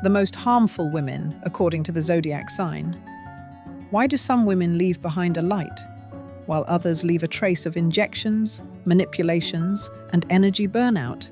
The most harmful women, according to the Zodiac Sign. Why do some women leave behind a light, while others leave a trace of injections, manipulations, and energy burnout?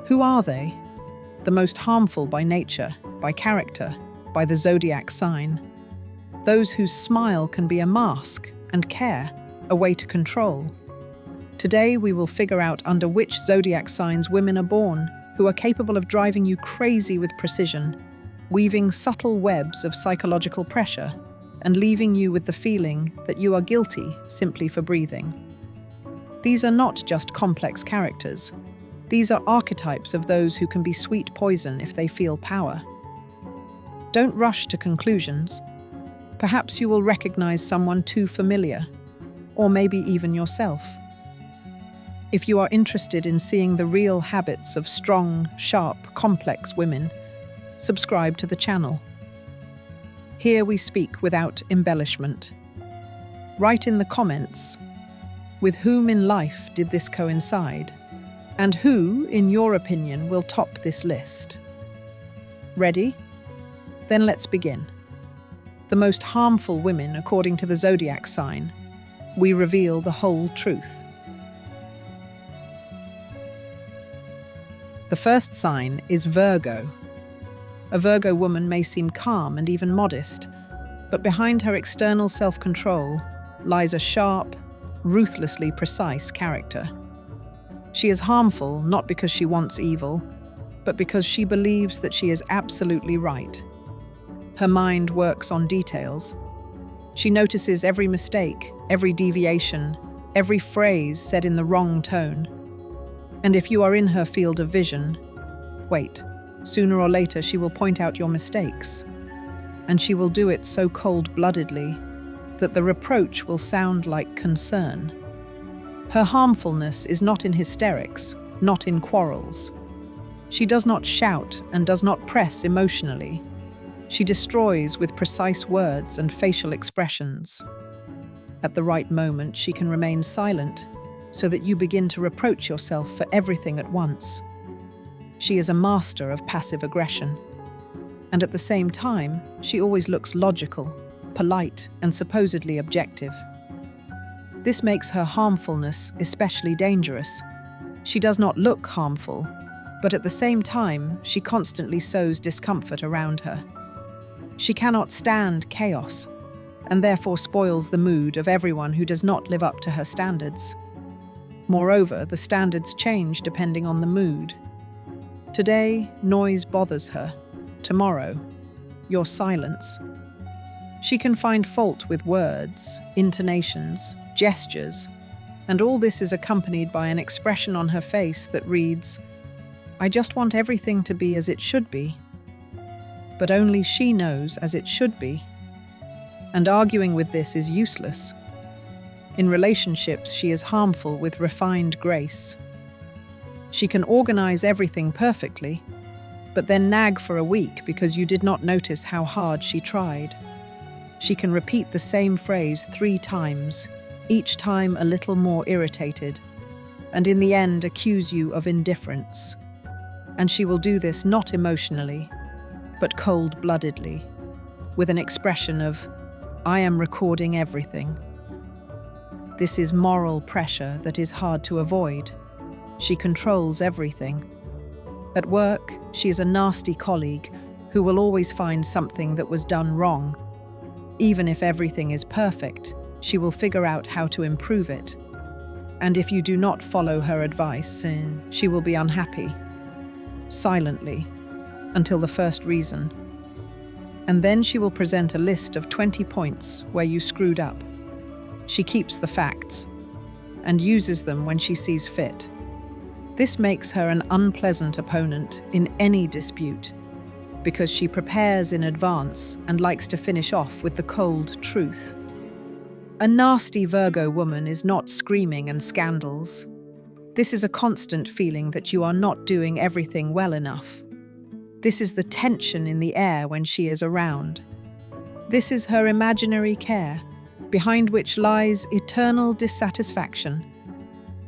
Who are they? The most harmful by nature, by character, by the Zodiac Sign. Those whose smile can be a mask, and care, a way to control. Today we will figure out under which Zodiac signs women are born, who are capable of driving you crazy with precision, weaving subtle webs of psychological pressure, and leaving you with the feeling that you are guilty simply for breathing. These are not just complex characters. These are archetypes of those who can be sweet poison if they feel power. Don't rush to conclusions. Perhaps you will recognize someone too familiar, or maybe even yourself. If you are interested in seeing the real habits of strong, sharp, complex women, subscribe to the channel. Here we speak without embellishment. Write in the comments, with whom in life did this coincide? And who, in your opinion, will top this list? Ready? Then let's begin. The most harmful women, according to the Zodiac Sign. We reveal the whole truth. The first sign is Virgo. A Virgo woman may seem calm and even modest, but behind her external self-control lies a sharp, ruthlessly precise character. She is harmful not because she wants evil, but because she believes that she is absolutely right. Her mind works on details. She notices every mistake, every deviation, every phrase said in the wrong tone. And if you are in her field of vision, wait, sooner or later she will point out your mistakes. And she will do it so cold-bloodedly that the reproach will sound like concern. Her harmfulness is not in hysterics, not in quarrels. She does not shout and does not press emotionally. She destroys with precise words and facial expressions. At the right moment, she can remain silent, so that you begin to reproach yourself for everything at once. She is a master of passive aggression. And at the same time, she always looks logical, polite, and supposedly objective. This makes her harmfulness especially dangerous. She does not look harmful, but at the same time, she constantly sows discomfort around her. She cannot stand chaos, and therefore spoils the mood of everyone who does not live up to her standards. Moreover, the standards change depending on the mood. Today, noise bothers her. Tomorrow, your silence. She can find fault with words, intonations, gestures, and all this is accompanied by an expression on her face that reads, "I just want everything to be as it should be." But only she knows as it should be. And arguing with this is useless. In relationships, she is harmful with refined grace. She can organize everything perfectly, but then nag for a week because you did not notice how hard she tried. She can repeat the same phrase 3 times, each time a little more irritated, and in the end accuse you of indifference. And she will do this not emotionally, but cold-bloodedly, with an expression of, "I am recording everything." This is moral pressure that is hard to avoid. She controls everything. At work, she is a nasty colleague who will always find something that was done wrong. Even if everything is perfect, she will figure out how to improve it. And if you do not follow her advice, she will be unhappy, silently, until the first reason. And then she will present a list of 20 points where you screwed up. She keeps the facts and uses them when she sees fit. This makes her an unpleasant opponent in any dispute, because she prepares in advance and likes to finish off with the cold truth. A nasty Virgo woman is not screaming and scandals. This is a constant feeling that you are not doing everything well enough. This is the tension in the air when she is around. This is her imaginary care, behind which lies eternal dissatisfaction.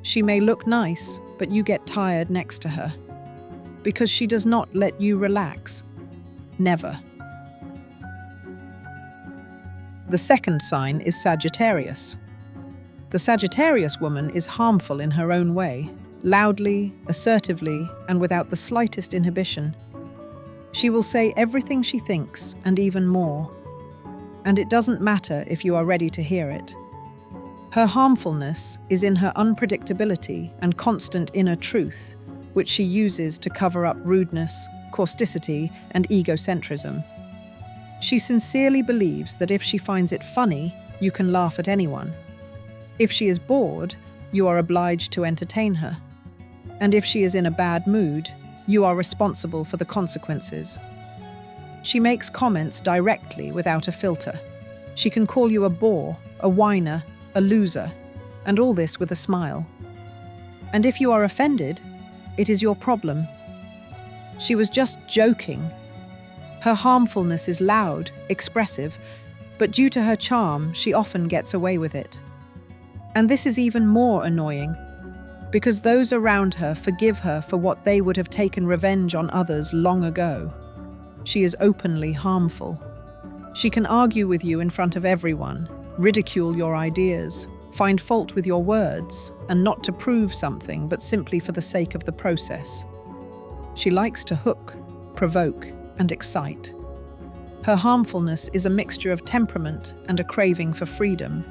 She may look nice, but you get tired next to her, because she does not let you relax. Never. The second sign is Sagittarius. The Sagittarius woman is harmful in her own way, loudly, assertively, and without the slightest inhibition. She will say everything she thinks, and even more. And it doesn't matter if you are ready to hear it. Her harmfulness is in her unpredictability and constant inner truth, which she uses to cover up rudeness, causticity, and egocentrism. She sincerely believes that if she finds it funny, you can laugh at anyone. If she is bored, you are obliged to entertain her. And if she is in a bad mood, you are responsible for the consequences. She makes comments directly without a filter. She can call you a bore, a whiner, a loser, and all this with a smile. And if you are offended, it is your problem. She was just joking. Her harmfulness is loud, expressive, but due to her charm, she often gets away with it. And this is even more annoying, because those around her forgive her for what they would have taken revenge on others long ago. She is openly harmful. She can argue with you in front of everyone, ridicule your ideas, find fault with your words, and not to prove something, but simply for the sake of the process. She likes to hook, provoke, and excite. Her harmfulness is a mixture of temperament and a craving for freedom.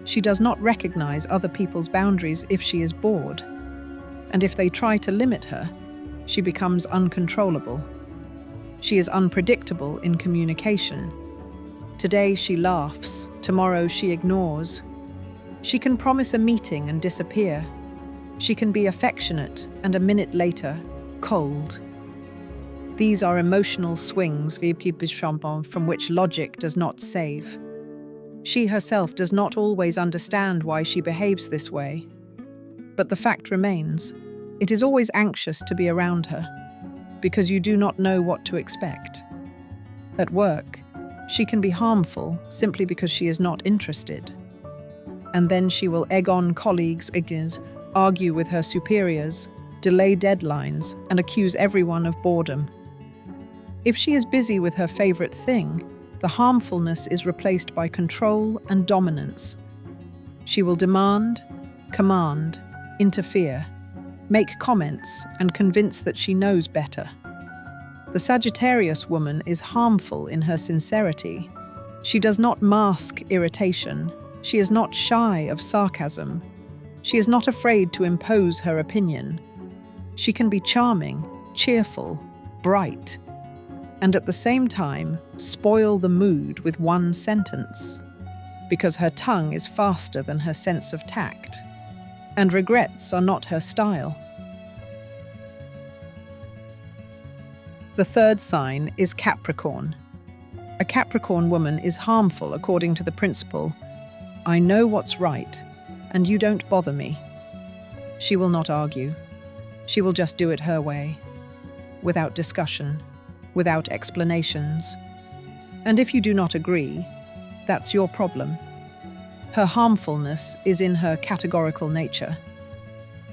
She does not recognize other people's boundaries if she is bored. And if they try to limit her, she becomes uncontrollable. She is unpredictable in communication. Today she laughs, tomorrow she ignores. She can promise a meeting and disappear. She can be affectionate and a minute later, cold. These are emotional swings from which logic does not save. She herself does not always understand why she behaves this way. But the fact remains, it is always anxious to be around her, because you do not know what to expect. At work, she can be harmful simply because she is not interested. And then she will egg on colleagues, argue with her superiors, delay deadlines, and accuse everyone of boredom. If she is busy with her favorite thing, the harmfulness is replaced by control and dominance. She will demand, command, interfere, make comments, and convince that she knows better. The Sagittarius woman is harmful in her sincerity. She does not mask irritation. She is not shy of sarcasm. She is not afraid to impose her opinion. She can be charming, cheerful, bright, and at the same time spoil the mood with one sentence, because her tongue is faster than her sense of tact, and regrets are not her style. The third sign is Capricorn. A Capricorn woman is harmful according to the principle, I know what's right, and you don't bother me. She will not argue. She will just do it her way, without discussion, without explanations. And if you do not agree, that's your problem. Her harmfulness is in her categorical nature.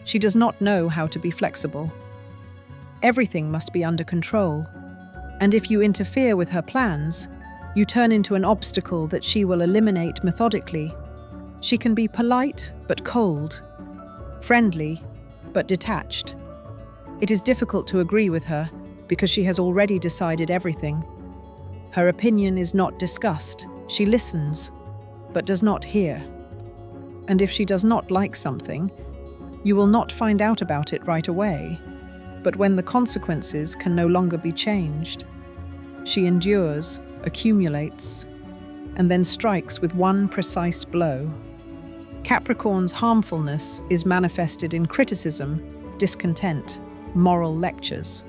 She does not know how to be flexible. Everything must be under control, and if you interfere with her plans, you turn into an obstacle that she will eliminate methodically. She can be polite but cold, friendly but detached. It is difficult to agree with her because she has already decided everything. Her opinion is not discussed. She listens, but does not hear. And if she does not like something, you will not find out about it right away. But when the consequences can no longer be changed, she endures, accumulates, and then strikes with one precise blow. Capricorn's harmfulness is manifested in criticism, discontent, moral lectures.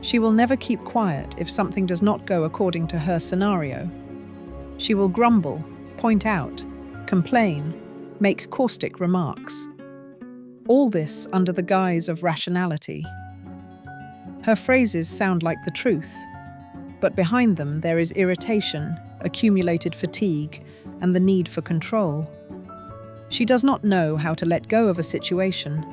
She will never keep quiet if something does not go according to her scenario. She will grumble, point out, complain, make caustic remarks. All this under the guise of rationality. Her phrases sound like the truth, but behind them there is irritation, accumulated fatigue, and the need for control. She does not know how to let go of a situation.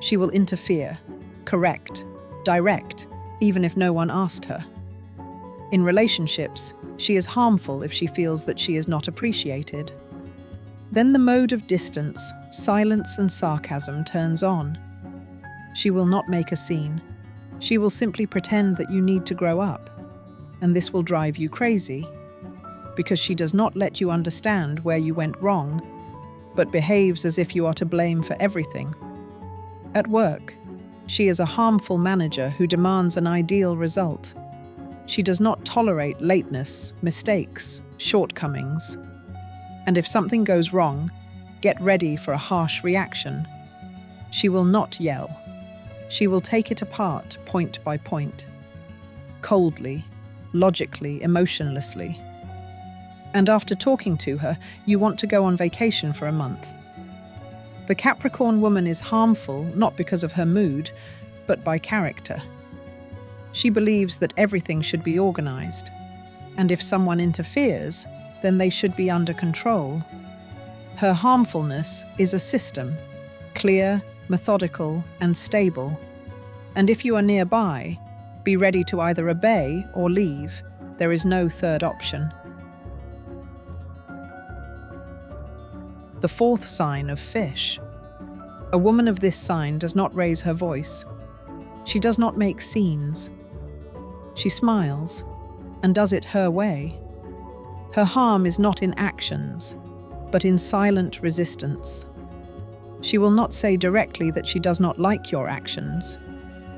She will interfere, correct, direct, even if no one asked her. In relationships, she is harmful if she feels that she is not appreciated. Then the mode of distance, silence and sarcasm turns on. She will not make a scene. She will simply pretend that you need to grow up. And this will drive you crazy, because she does not let you understand where you went wrong, but behaves as if you are to blame for everything. At work, she is a harmful manager who demands an ideal result. She does not tolerate lateness, mistakes, shortcomings. And if something goes wrong, get ready for a harsh reaction. She will not yell. She will take it apart point by point, coldly, logically, emotionlessly. And after talking to her, you want to go on vacation for a month. The Capricorn woman is harmful not because of her mood, but by character. She believes that everything should be organized, and if someone interferes, then they should be under control. Her harmfulness is a system, clear, methodical, and stable. And if you are nearby, be ready to either obey or leave. There is no third option. The fourth sign of Fish. A woman of this sign does not raise her voice. She does not make scenes. She smiles, and does it her way. Her harm is not in actions, but in silent resistance. She will not say directly that she does not like your actions.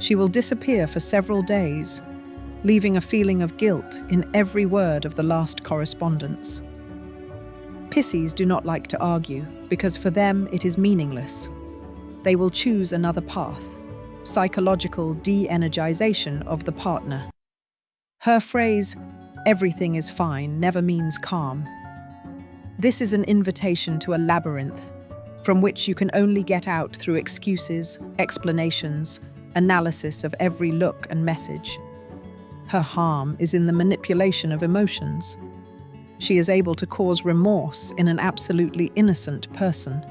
She will disappear for several days, leaving a feeling of guilt in every word of the last correspondence. Pisces do not like to argue, because for them it is meaningless. They will choose another path, psychological de-energization of the partner. Her phrase, "everything is fine," never means calm. This is an invitation to a labyrinth, from which you can only get out through excuses, explanations, analysis of every look and message. Her harm is in the manipulation of emotions. She is able to cause remorse in an absolutely innocent person.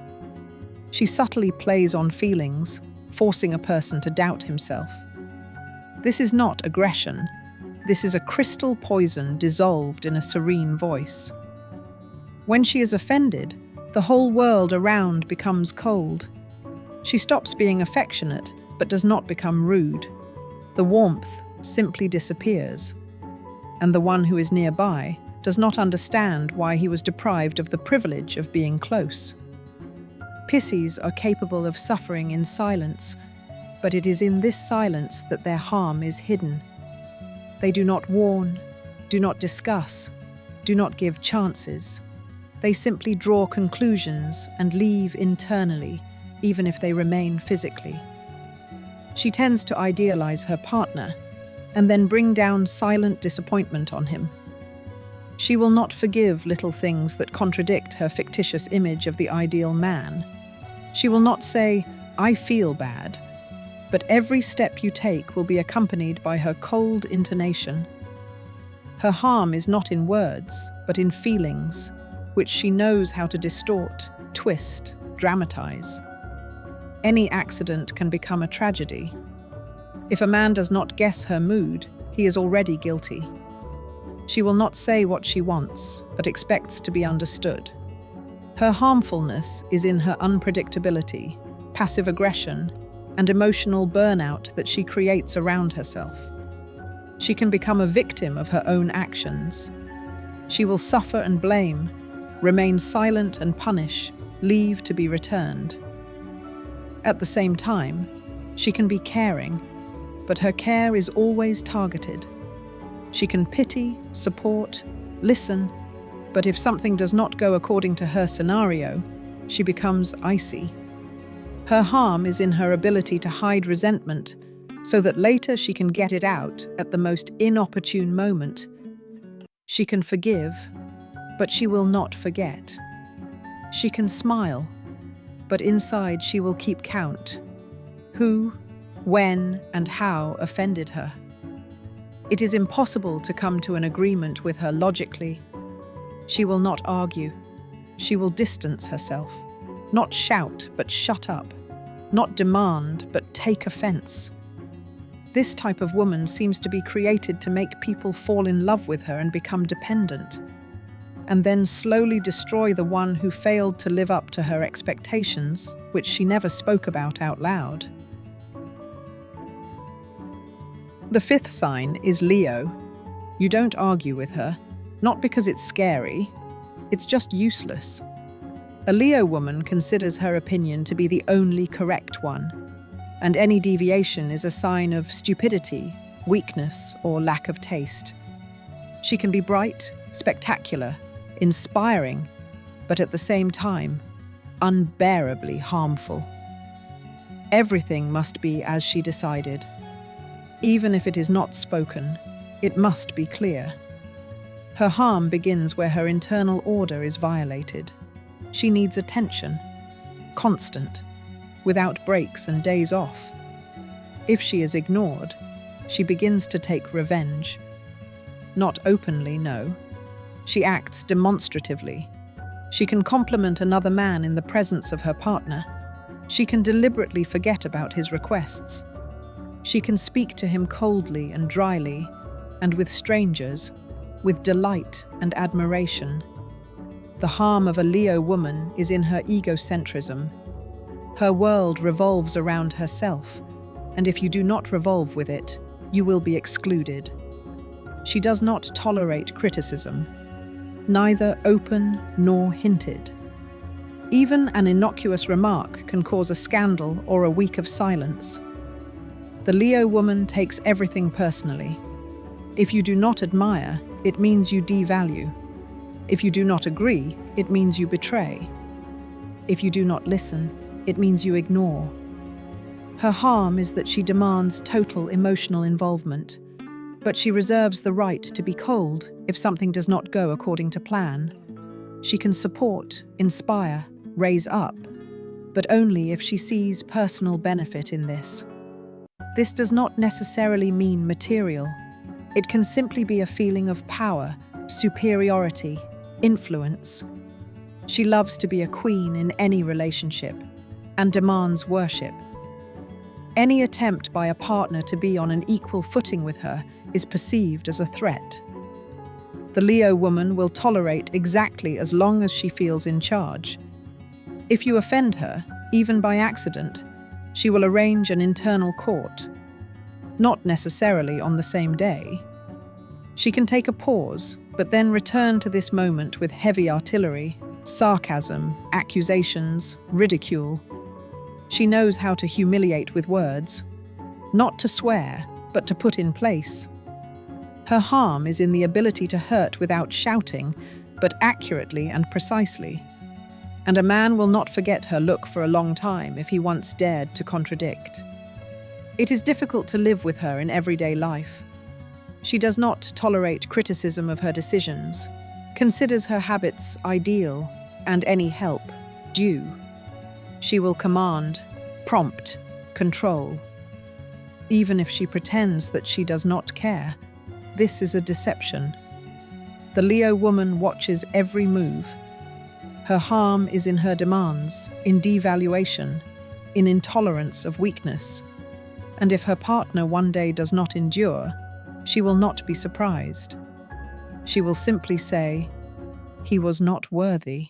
She subtly plays on feelings, forcing a person to doubt himself. This is not aggression. This is a crystal poison dissolved in a serene voice. When she is offended, the whole world around becomes cold. She stops being affectionate, but does not become rude. The warmth simply disappears, and the one who is nearby does not understand why he was deprived of the privilege of being close. Pisces are capable of suffering in silence, but it is in this silence that their harm is hidden. They do not warn, do not discuss, do not give chances. They simply draw conclusions and leave internally, even if they remain physically. She tends to idealize her partner and then bring down silent disappointment on him. She will not forgive little things that contradict her fictitious image of the ideal man. She will not say, "I feel bad," but every step you take will be accompanied by her cold intonation. Her harm is not in words, but in feelings, which she knows how to distort, twist, dramatize. Any accident can become a tragedy. If a man does not guess her mood, he is already guilty. She will not say what she wants, but expects to be understood. Her harmfulness is in her unpredictability, passive aggression, and emotional burnout that she creates around herself. She can become a victim of her own actions. She will suffer and blame, remain silent and punish, leave to be returned. At the same time, she can be caring, but her care is always targeted. She can pity, support, listen, but if something does not go according to her scenario, she becomes icy. Her harm is in her ability to hide resentment so that later she can get it out at the most inopportune moment. She can forgive, but she will not forget. She can smile, but inside she will keep count. Who, when, and how offended her. It is impossible to come to an agreement with her logically. She will not argue. She will distance herself. Not shout, but shut up. Not demand, but take offense. This type of woman seems to be created to make people fall in love with her and become dependent, and then slowly destroy the one who failed to live up to her expectations, which she never spoke about out loud. The fifth sign is Leo. You don't argue with her, not because it's scary, it's just useless. A Leo woman considers her opinion to be the only correct one, and any deviation is a sign of stupidity, weakness, or lack of taste. She can be bright, spectacular, inspiring, but at the same time, unbearably harmful. Everything must be as she decided. Even if it is not spoken, it must be clear. Her harm begins where her internal order is violated. She needs attention, constant, without breaks and days off. If she is ignored, she begins to take revenge. Not openly, no. She acts demonstratively. She can compliment another man in the presence of her partner. She can deliberately forget about his requests. She can speak to him coldly and dryly, and with strangers, with delight and admiration. The harm of a Leo woman is in her egocentrism. Her world revolves around herself, and if you do not revolve with it, you will be excluded. She does not tolerate criticism, neither open nor hinted. Even an innocuous remark can cause a scandal or a week of silence. The Leo woman takes everything personally. If you do not admire, it means you devalue. If you do not agree, it means you betray. If you do not listen, it means you ignore. Her harm is that she demands total emotional involvement, but she reserves the right to be cold if something does not go according to plan. She can support, inspire, raise up, but only if she sees personal benefit in this. This does not necessarily mean material. It can simply be a feeling of power, superiority, influence. She loves to be a queen in any relationship and demands worship. Any attempt by a partner to be on an equal footing with her is perceived as a threat. The Leo woman will tolerate exactly as long as she feels in charge. If you offend her, even by accident, she will arrange an internal court. Not necessarily on the same day. She can take a pause, but then return to this moment with heavy artillery, sarcasm, accusations, ridicule. She knows how to humiliate with words, not to swear, but to put in place. Her harm is in the ability to hurt without shouting, but accurately and precisely. And a man will not forget her look for a long time if he once dared to contradict. It is difficult to live with her in everyday life. She does not tolerate criticism of her decisions, considers her habits ideal, and any help due. She will command, prompt, control. Even if she pretends that she does not care, this is a deception. The Leo woman watches every move. Her harm is in her demands, in devaluation, in intolerance of weakness. And if her partner one day does not endure, she will not be surprised. She will simply say, "He was not worthy."